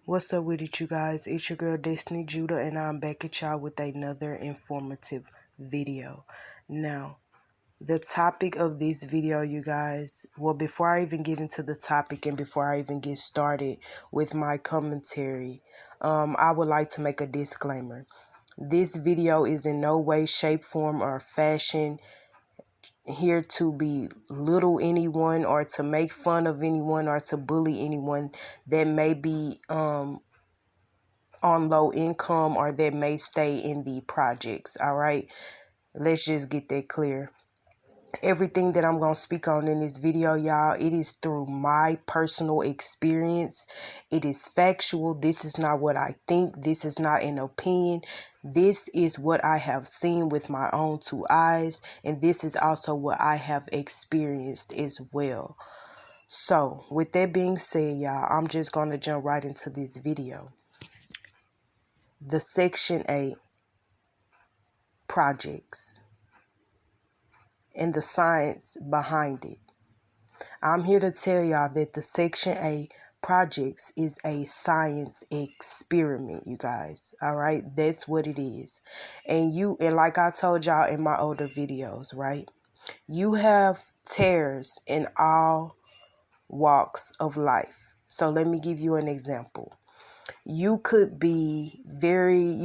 What's up with it, you guys? It's your girl Destiny Judah, and I'm back at y'all with another informative video. Now, the topic of this video, you guys, well, before I even get into the topic and before I even get started with my commentary, I would like to make a disclaimer. This video is in no way, shape, form, or fashion here to belittle anyone or to make fun of anyone or to bully anyone that may be on low income or that may stay in the projects. All right, let's just get that clear. Everything that I'm going to speak on in this video, y'all, it is through my personal experience. It is factual. This is not what I think. This is not an opinion. This is what I have seen with my own two eyes, and this is also what I have experienced as well. So with that being said, y'all, I'm just going to jump right into this video. The Section 8 projects and the science behind it. I'm here to tell y'all that the Section 8 projects is a science experiment, you guys. All right, that's what it is. And like I told y'all in my older videos, right? You have tares in all walks of life. So let me give you an example. You could be very,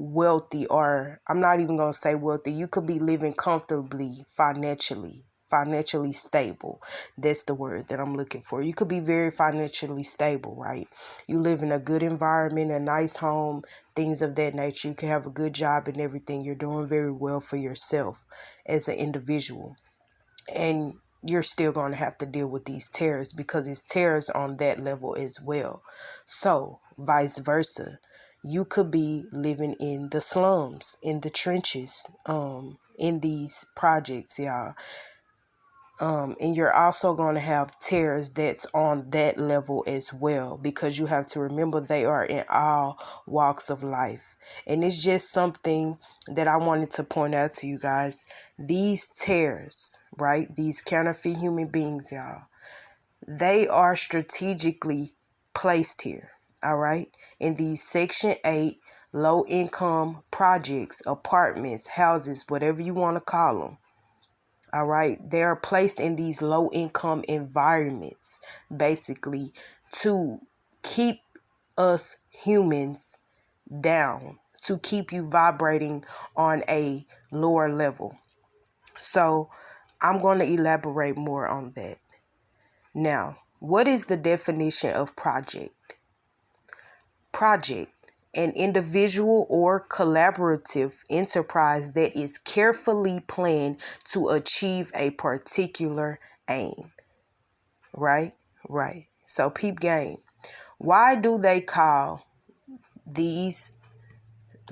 wealthy, or I'm not even going to say wealthy. You could be living comfortably financially stable. That's the word that I'm looking for. You could be very financially stable, right? You live in a good environment, a nice home, things of that nature. You can have a good job and everything. You're doing very well for yourself as an individual. And you're still going to have to deal with these terrors because it's terrors on that level as well. So vice versa, you could be living in the slums, in the trenches, in these projects, y'all. And you're also going to have terrors that's on that level as well, because you have to remember they are in all walks of life. And it's just something that I wanted to point out to you guys. These terrors, right? These counterfeit human beings, y'all, they are strategically placed here, all right? In these Section 8 low income projects, apartments, houses, whatever you want to call them. All right, they are placed in these low income environments, basically, to keep us humans down, to keep you vibrating on a lower level. So I'm going to elaborate more on that. Now, what is the definition of project? Project: an individual or collaborative enterprise that is carefully planned to achieve a particular aim. Right? So peep game. Why do they call these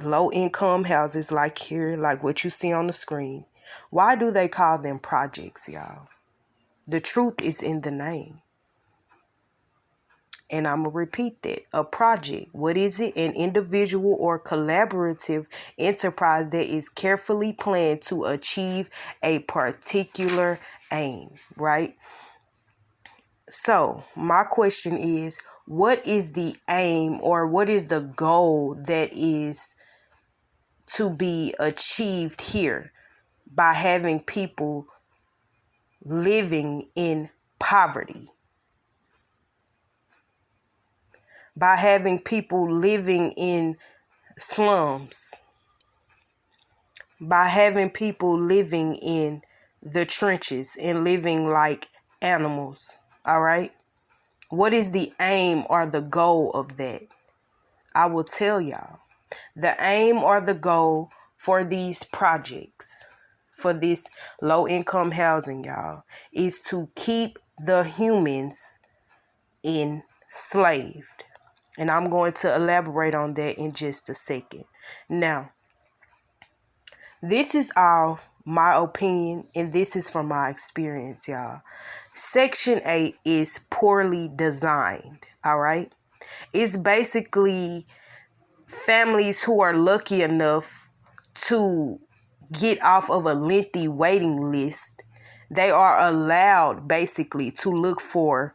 low income houses, like here, like what you see on the screen, why do they call them projects, y'all? The truth is in the name. And I'm going to repeat that. A project, what is it? An individual or collaborative enterprise that is carefully planned to achieve a particular aim, right? So my question is, what is the aim, or what is the goal that is to be achieved here by having people living in poverty? By having people living in slums, by having people living in the trenches and living like animals, all right? What is the aim or the goal of that? I will tell y'all. The aim or the goal for these projects, for this low-income housing, y'all, is to keep the humans enslaved. And I'm going to elaborate on that in just a second. Now, this is all my opinion, and this is from my experience, y'all. Section 8 is poorly designed, all right? It's basically families who are lucky enough to get off of a lengthy waiting list. They are allowed, basically, to look for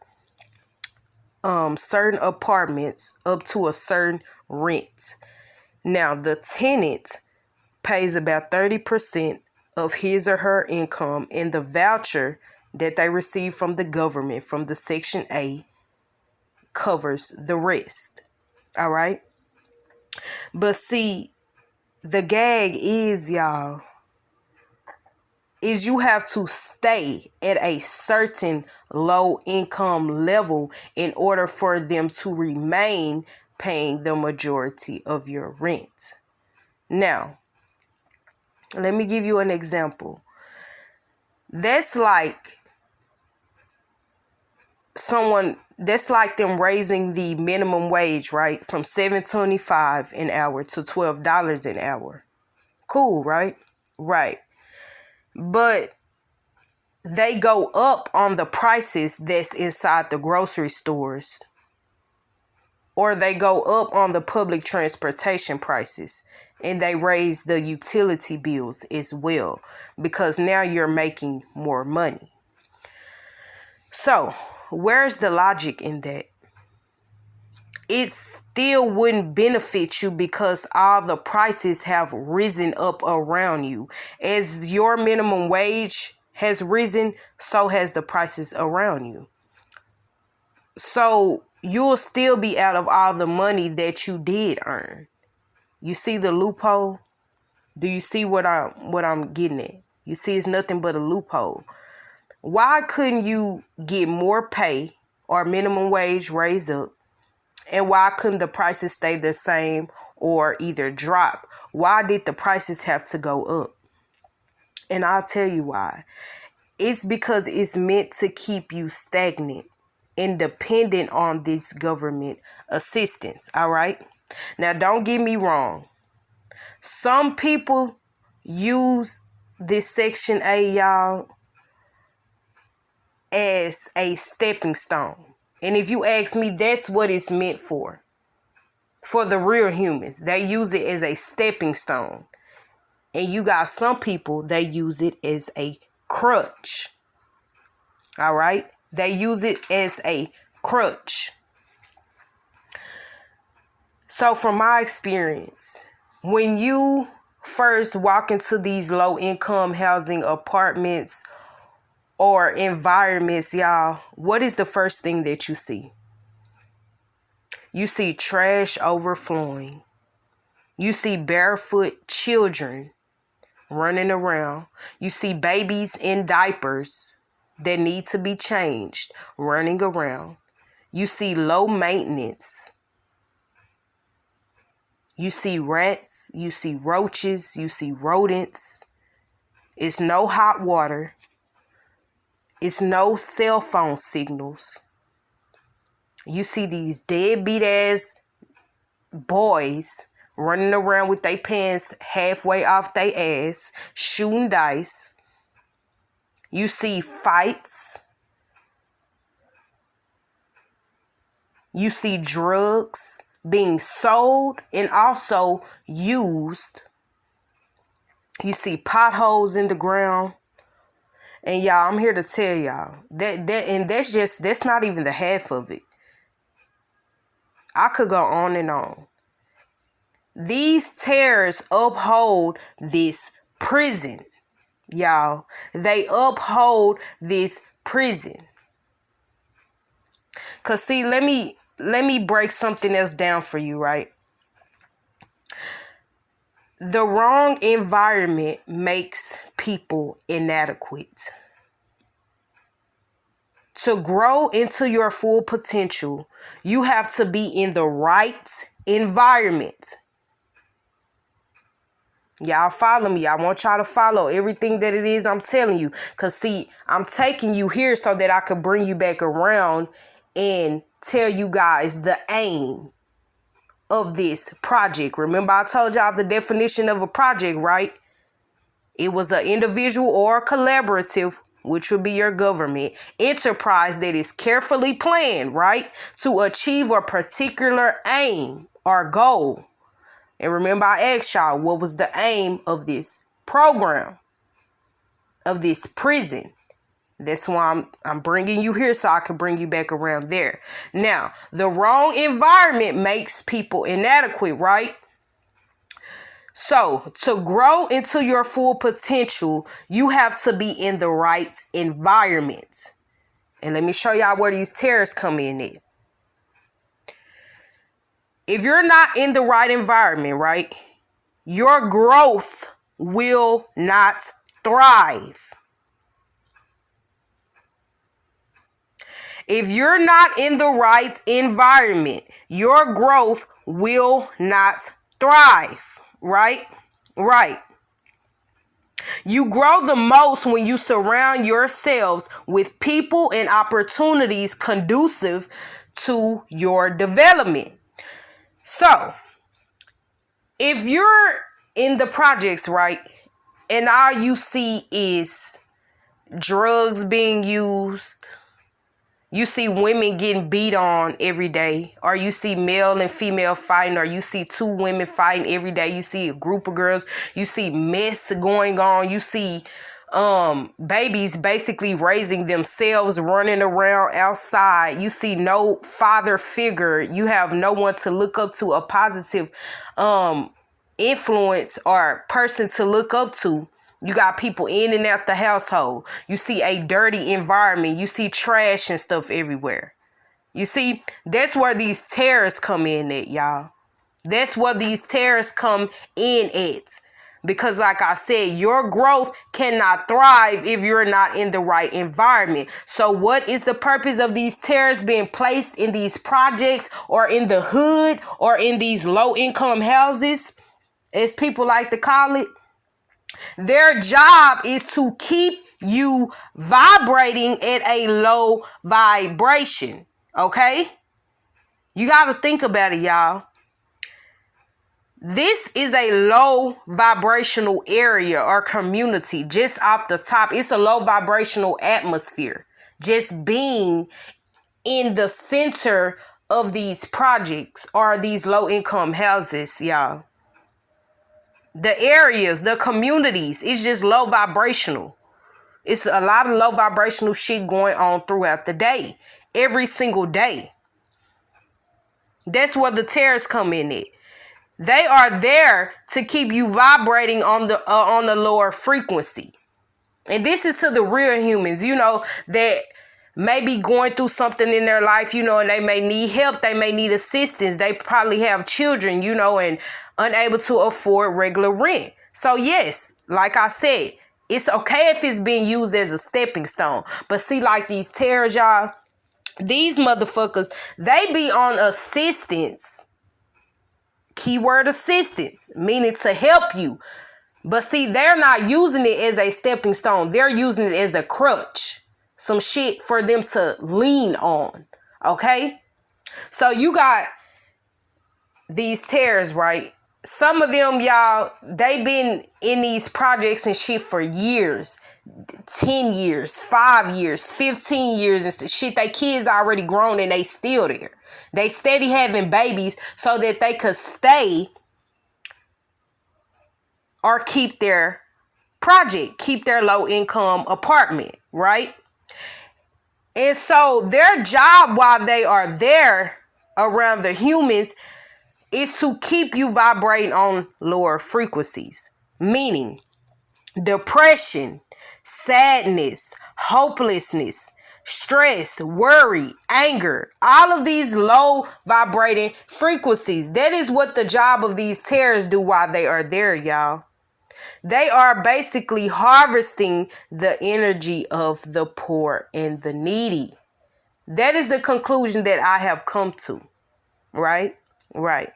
certain apartments up to a certain rent. Now, the tenant pays about 30% of his or her income, and the voucher that they receive from the government, from the Section A, covers the rest. All right? But see, the gag is, y'all, is you have to stay at a certain low income level in order for them to remain paying the majority of your rent. Now, let me give you an example. That's like them raising the minimum wage, right? From $7.25 an hour to $12 an hour. Cool, right? Right. But they go up on the prices that's inside the grocery stores. Or they go up on the public transportation prices. And they raise the utility bills as well. Because now you're making more money. So, where's the logic in that? It still wouldn't benefit you because all the prices have risen up around you. As your minimum wage has risen, so has the prices around you. So you'll still be out of all the money that you did earn. You see the loophole? Do you see what I'm getting at? You see, it's nothing but a loophole. Why couldn't you get more pay or minimum wage raised up? And why couldn't the prices stay the same or either drop? Why did the prices have to go up? And I'll tell you why. It's because it's meant to keep you stagnant and dependent on this government assistance. All right. Now, don't get me wrong. Some people use this Section A, y'all, as a stepping stone. And if you ask me, that's what it's meant for. For the real humans. They use it as a stepping stone. And you got some people, they use it as a crutch. All right? They use it as a crutch. So from my experience, when you first walk into these low income housing apartments or environments, y'all, what is the first thing that you see? You see trash overflowing. You see barefoot children running around. You see babies in diapers that need to be changed running around. You see low maintenance. You see rats. You see roaches. You see rodents. It's no hot water. It's no cell phone signals. You see these deadbeat ass boys running around with their pants halfway off their ass, shooting dice. You see fights. You see drugs being sold and also used. You see potholes in the ground. And y'all, I'm here to tell y'all that's not even the half of it. I could go on and on. These terrorists uphold this prison, y'all. They uphold this prison. Cause see, let me break something else down for you, right? The wrong environment makes people inadequate. To grow into your full potential, you have to be in the right environment. Y'all follow me. I want y'all to follow everything that it is I'm telling you. Because see, I'm taking you here so that I can bring you back around and tell you guys the aim of this project. Remember, I told y'all the definition of a project, right? It was an individual or a collaborative, which would be your government, enterprise that is carefully planned, right, to achieve a particular aim or goal. And remember, I asked y'all, what was the aim of this program, of this prison? That's why I'm bringing you here so I can bring you back around there. Now, the wrong environment makes people inadequate, right? So, to grow into your full potential, you have to be in the right environment. And let me show y'all where these terrors come in at. If you're not in the right environment, right, your growth will not thrive. If you're not in the right environment, your growth will not thrive. Right? Right. You grow the most when you surround yourselves with people and opportunities conducive to your development. So, if you're in the projects, right, and all you see is drugs being used, you see women getting beat on every day, or you see male and female fighting, or you see two women fighting every day, you see a group of girls, you see mess going on, you see babies basically raising themselves, running around outside, you see no father figure, you have no one to look up to, a positive influence or person to look up to. You got people in and out the household. You see a dirty environment. You see trash and stuff everywhere. You see, that's where these terrors come in at, y'all. That's where these terrors come in at. Because like I said, your growth cannot thrive if you're not in the right environment. So what is the purpose of these terrors being placed in these projects or in the hood or in these low-income houses, as people like to call it? Their job is to keep you vibrating at a low vibration. Okay? You got to think about it, y'all. This is a low vibrational area or community just off the top. It's a low vibrational atmosphere. Just being in the center of these projects or these low income houses, y'all. The areas, the communities, it's just low vibrational. It's a lot of low vibrational shit going on throughout the day, every single day. That's where the terrors come in at. They are there to keep you vibrating on the lower frequency. And this is to the real humans, you know, that may be going through something in their life, you know, and they may need help. They may need assistance. They probably have children, you know, and unable to afford regular rent. So yes, like I said, it's okay if it's being used as a stepping stone. But see, like these terrors, y'all, these motherfuckers, they be on assistance. Keyword assistance, meaning to help you. But see, they're not using it as a stepping stone. They're using it as a crutch. Some shit for them to lean on. Okay? So you got these terrors, right? Some of them, y'all, they been in these projects and shit for years. 10 years, 5 years, 15 years and shit. They kids already grown and they still there. They steady having babies so that they could stay or keep their project, keep their low income apartment, right? And so their job while they are there around the humans is to keep you vibrating on lower frequencies, meaning depression, sadness, hopelessness, stress, worry, anger, all of these low vibrating frequencies. That is what the job of these terrors do while they are there, y'all. They are basically harvesting the energy of the poor and the needy. That is the conclusion that I have come to. Right? Right.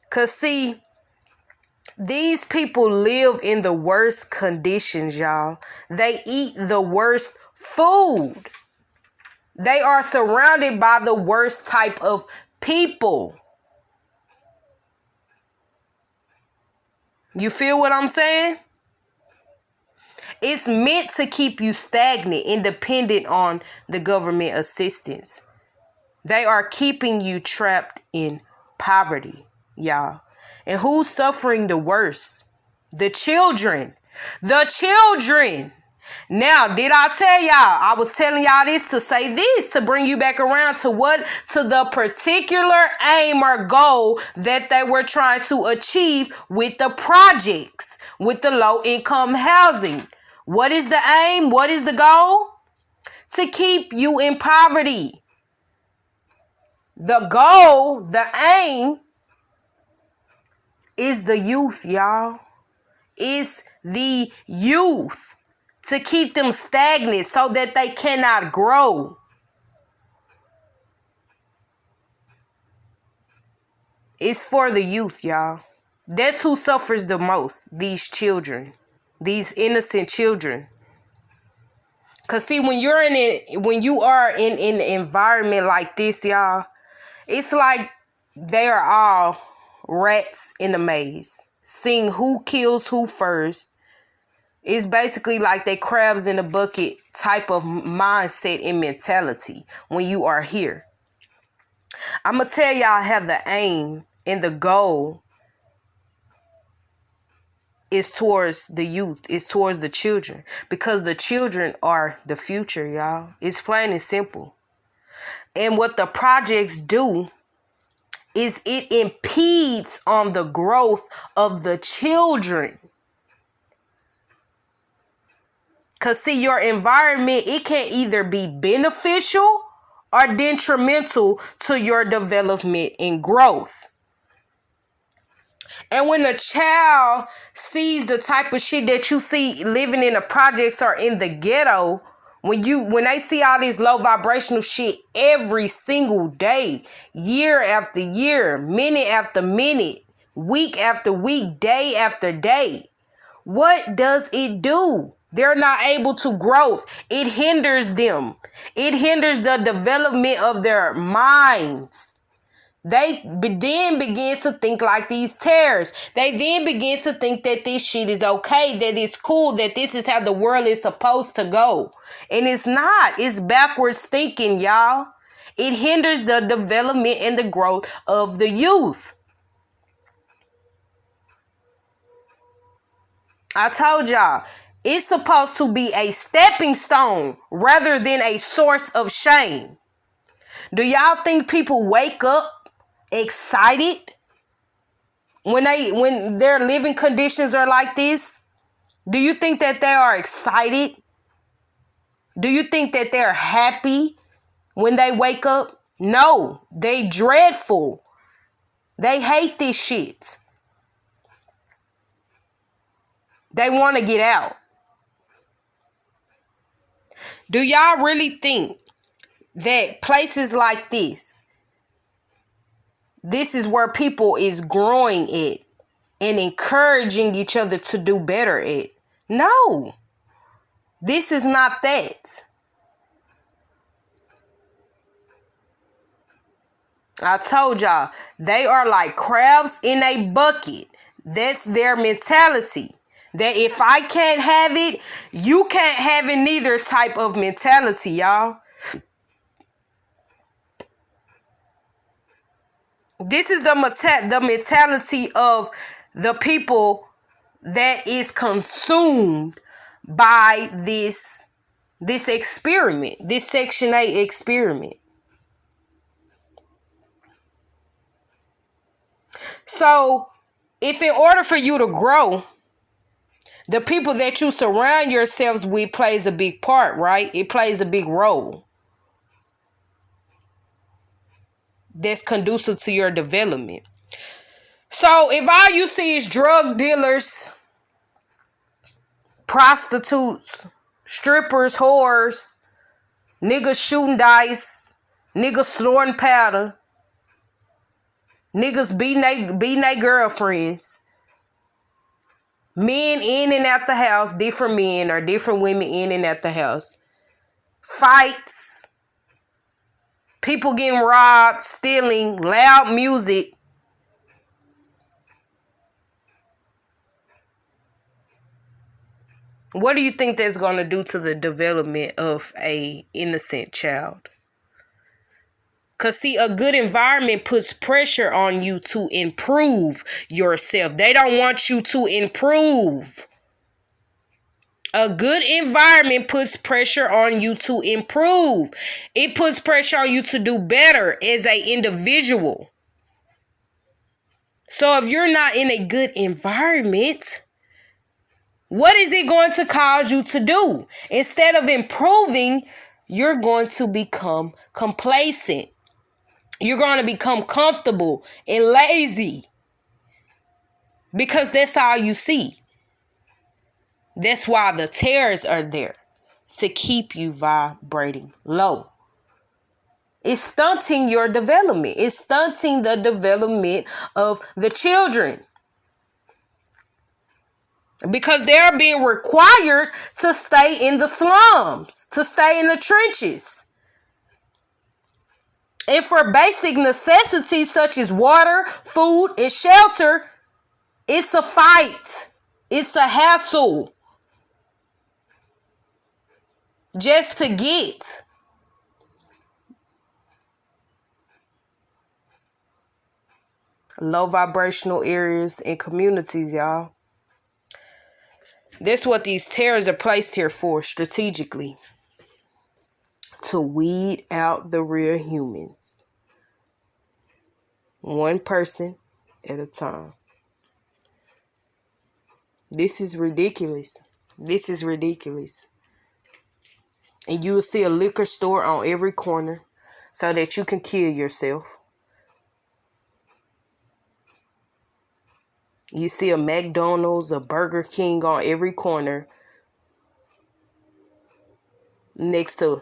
Because see, these people live in the worst conditions, y'all. They eat the worst food. They are surrounded by the worst type of people. You feel what I'm saying? It's meant to keep you stagnant, independent on the government assistance. They are keeping you trapped in poverty, y'all. And who's suffering the worst? The children. The children. Now, did I tell y'all? I was telling y'all this to say this, to bring you back around to what? To the particular aim or goal that they were trying to achieve with the projects, with the low income housing. What is the aim? What is the goal? To keep you in poverty. The goal, the aim is the youth, y'all. It's the youth. To keep them stagnant so that they cannot grow. It's for the youth, y'all. That's who suffers the most. These children. These innocent children. Cause see, when you are in an environment like this, y'all, it's like they are all rats in a maze. Seeing who kills who first. It's basically like they crabs in a bucket type of mindset and mentality when you are here. I'm going to tell y'all how the aim and the goal is towards the youth, is towards the children. Because the children are the future, y'all. It's plain and simple. And what the projects do is it impedes on the growth of the children. Because, see, your environment, it can either be beneficial or detrimental to your development and growth. And when a child sees the type of shit that you see living in the projects or in the ghetto, when they see all this low vibrational shit every single day, year after year, minute after minute, week after week, day after day, what does it do? They're not able to grow. It hinders them. It hinders the development of their minds. They then begin to think like these terrors. They then begin to think that this shit is okay, that it's cool, that this is how the world is supposed to go. And it's not. It's backwards thinking, y'all. It hinders the development and the growth of the youth. I told y'all. It's supposed to be a stepping stone rather than a source of shame. Do y'all think people wake up excited when their living conditions are like this? Do you think that they are excited? Do you think that they're happy when they wake up? No, they dreadful. They hate this shit. They want to get out. Do y'all really think that places like this is where people is growing at and encouraging each other to do better at? No, this is not that. I told y'all, they are like crabs in a bucket. That's their mentality. That if I can't have it, you can't have it neither type of mentality, y'all. This is the mentality of the people that is consumed by this experiment, this Section 8 experiment. So, if in order for you to grow, the people that you surround yourselves with plays a big part, right? It plays a big role that's conducive to your development. So if all you see is drug dealers, prostitutes, strippers, whores, niggas shooting dice, niggas snorting powder, niggas beating their girlfriends, men in and out the house, different men or different women in and out the house, fights, people getting robbed, stealing, loud music. What do you think that's going to do to the development of a innocent child? Because, see, a good environment puts pressure on you to improve yourself. They don't want you to improve. A good environment puts pressure on you to improve. It puts pressure on you to do better as an individual. So if you're not in a good environment, what is it going to cause you to do? Instead of improving, you're going to become complacent. You're going to become comfortable and lazy because that's all you see. That's why the tares are there, to keep you vibrating low. It's stunting your development. It's stunting the development of the children because they're being required to stay in the slums, to stay in the trenches. And for basic necessities such as water, food, and shelter, it's a fight. It's a hassle just to get. Low vibrational areas and communities, y'all. That's what these tares are placed here for, strategically. To weed out the real humans. One person at a time. This is ridiculous. This is ridiculous. And you will see a liquor store on every corner so that you can kill yourself. You see a McDonald's, a Burger King on every corner next to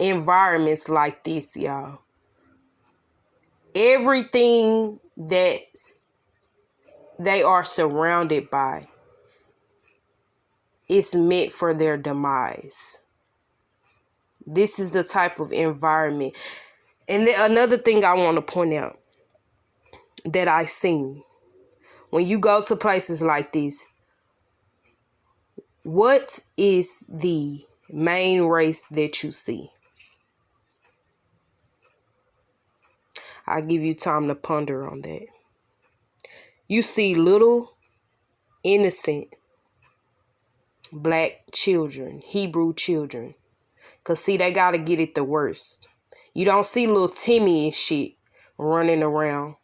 environments like this, y'all. Everything that they are surrounded by is meant for their demise. This is the type of environment. And then another thing I want to point out that I've seen. When you go to places like this, what is the main race that you see? I'll give you time to ponder on that. You see little, innocent, black children, Hebrew children. Because, see, they got to get it the worst. You don't see little Timmy and shit running around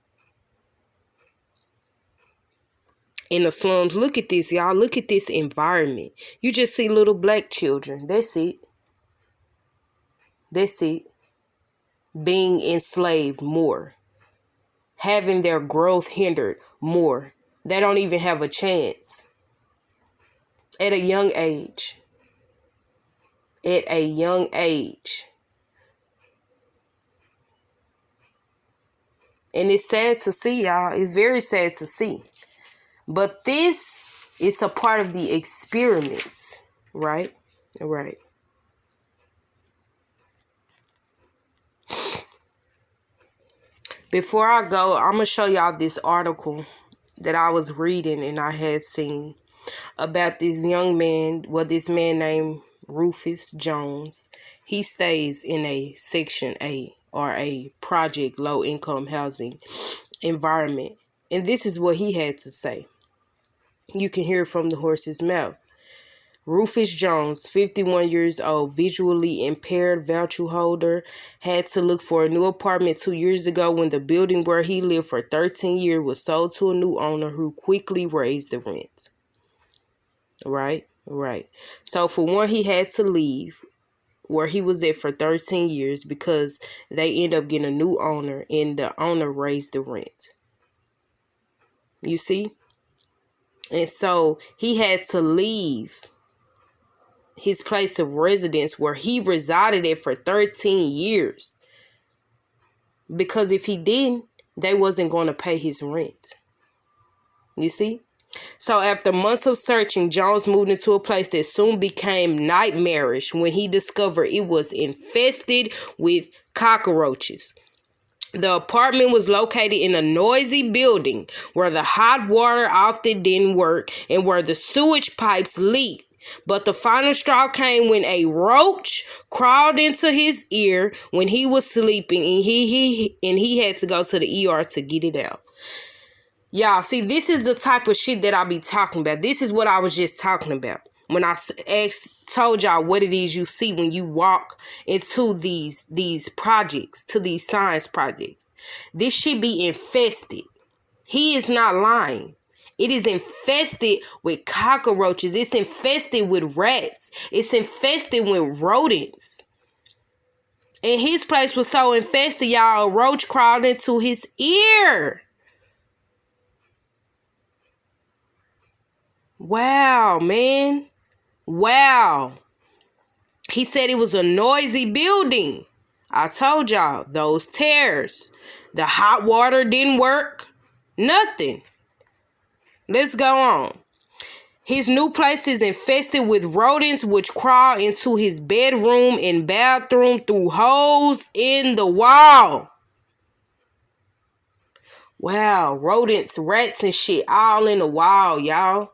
in the slums. Look at this, y'all. Look at this environment. You just see little black children. That's it. That's it. Being enslaved more. Having their growth hindered more. They don't even have a chance. At a young age. At a young age. And it's sad to see, y'all. It's very sad to see. But this is a part of the experiments, right? Right. Before I go, I'm going to show y'all this article that I was reading and I had seen about this young man, this man named Rufus Jones. He stays in a Section A or a project low-income housing environment. And this is what he had to say. You can hear from the horse's mouth. Rufus Jones, 51 years old, visually impaired voucher holder, had to look for a new apartment 2 years ago when the building where he lived for 13 years was sold to a new owner who quickly raised the rent. Right. So for one, he had to leave where he was at for 13 years because they end up getting a new owner and the owner raised the rent. You see? And so he had to leave his place of residence where he resided at for 13 years. Because if he didn't, they wasn't going to pay his rent. You see? So after months of searching, Jones moved into a place that soon became nightmarish when he discovered it was infested with cockroaches. The apartment was located in a noisy building where the hot water often didn't work and where the sewage pipes leaked. But the final straw came when a roach crawled into his ear when he was sleeping and he had to go to the ER to get it out. Y'all, see, this is the type of shit that I be talking about. This is what I was just talking about. When I told y'all what it is you see when you walk into these projects, to these science projects. This should be infested. He is not lying. It is infested with cockroaches. It's infested with rats. It's infested with rodents. And his place was so infested, y'all, a roach crawled into his ear. Wow, man. Wow. He said it was a noisy building. I told y'all, those tears. The hot water didn't work. Nothing. Let's go on. His new place is infested with rodents which crawl into his bedroom and bathroom through holes in the wall. Wow, rodents, rats, and shit all in the wall, y'all.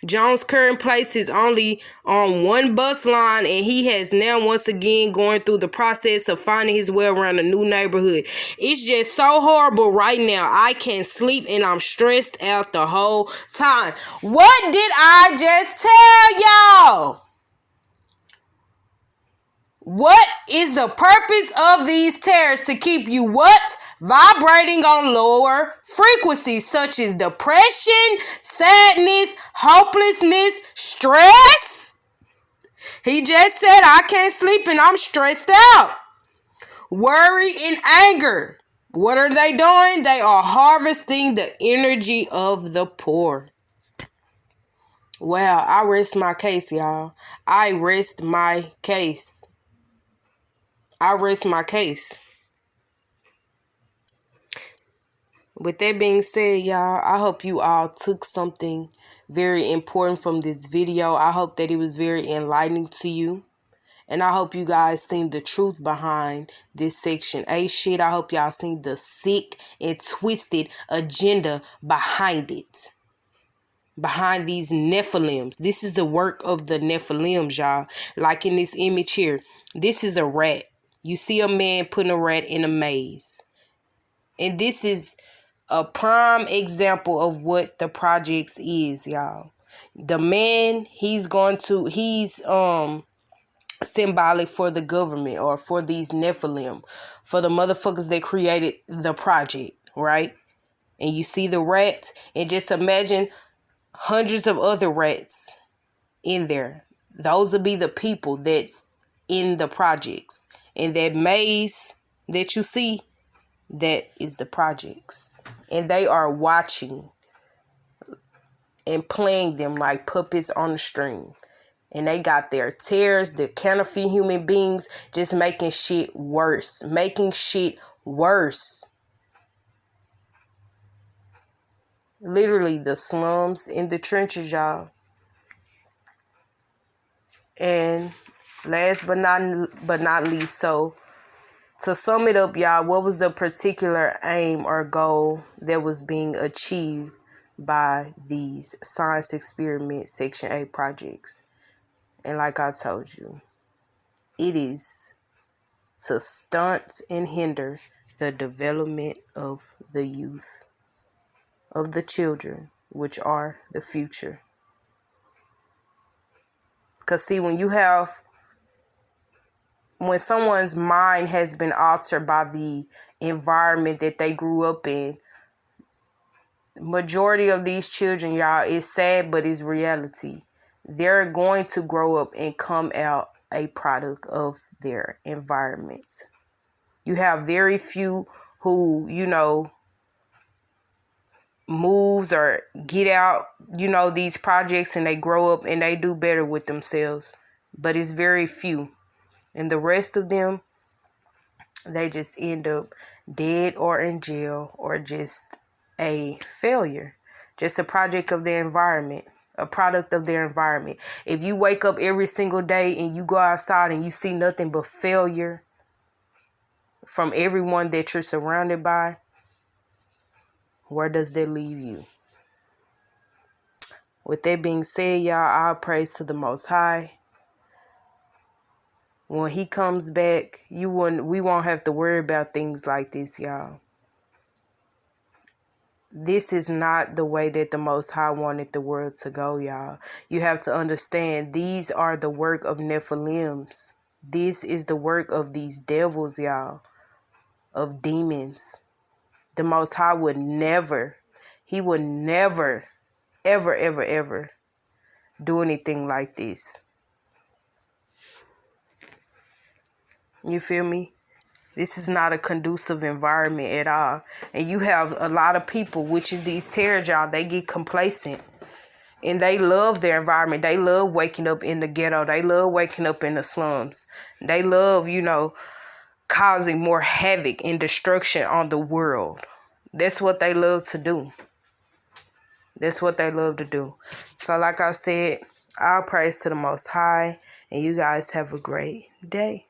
Jones' current place is only on one bus line, and he has now once again going through the process of finding his way around a new neighborhood. It's just so horrible right now. I can't sleep and I'm stressed out the whole time. What did I just tell y'all? What is the purpose of these tears? To keep you what? Vibrating on lower frequencies such as depression, sadness, hopelessness, stress. He just said, I can't sleep and I'm stressed out. Worry and anger. What are they doing? They are harvesting the energy of the poor. Well, I rest my case, y'all. I rest my case. I rest my case. With that being said, y'all, I hope you all took something very important from this video. I hope that it was very enlightening to you. And I hope you guys seen the truth behind this Section 8 shit. I hope y'all seen the sick and twisted agenda behind it. Behind these Nephilims. This is the work of the Nephilims, y'all. Like in this image here. This is a rat. You see a man putting a rat in a maze. And this is a prime example of what the projects is, y'all. The man, he's symbolic for the government or for these Nephilim, for the motherfuckers that created the project, right? And you see the rat, and just imagine hundreds of other rats in there. Those will be the people that's in the projects. And that maze that you see, that is the projects. And they are watching and playing them like puppets on a string. And they got their tears, the counterfeit human beings, just making shit worse. Making shit worse. Literally the slums in the trenches, y'all. And last but not least, so to sum it up, y'all, what was the particular aim or goal that was being achieved by these science experiment Section 8 projects? And like I told you, it is to stunt and hinder the development of the youth, of the children, which are the future. Because see, when someone's mind has been altered by the environment that they grew up in, majority of these children, y'all, is sad, but it's reality. They're going to grow up and come out a product of their environment. You have very few who, moves or get out, these projects, and they grow up and they do better with themselves. But it's very few. And the rest of them, they just end up dead or in jail or just a failure. Just a project of their environment. A product of their environment. If you wake up every single day and you go outside and you see nothing but failure from everyone that you're surrounded by, where does that leave you? With that being said, y'all, all praise to the Most High. When he comes back, we won't have to worry about things like this, y'all. This is not the way that the Most High wanted the world to go, y'all. You have to understand, these are the work of Nephilims. This is the work of these devils, y'all, of demons. The Most High would never, he would never, ever, ever, ever do anything like this. You feel me? This is not a conducive environment at all. And you have a lot of people, which is these terrorists, y'all, they get complacent. And they love their environment. They love waking up in the ghetto. They love waking up in the slums. They love, causing more havoc and destruction on the world. That's what they love to do. That's what they love to do. So like I said, all praise to the Most High. And you guys have a great day.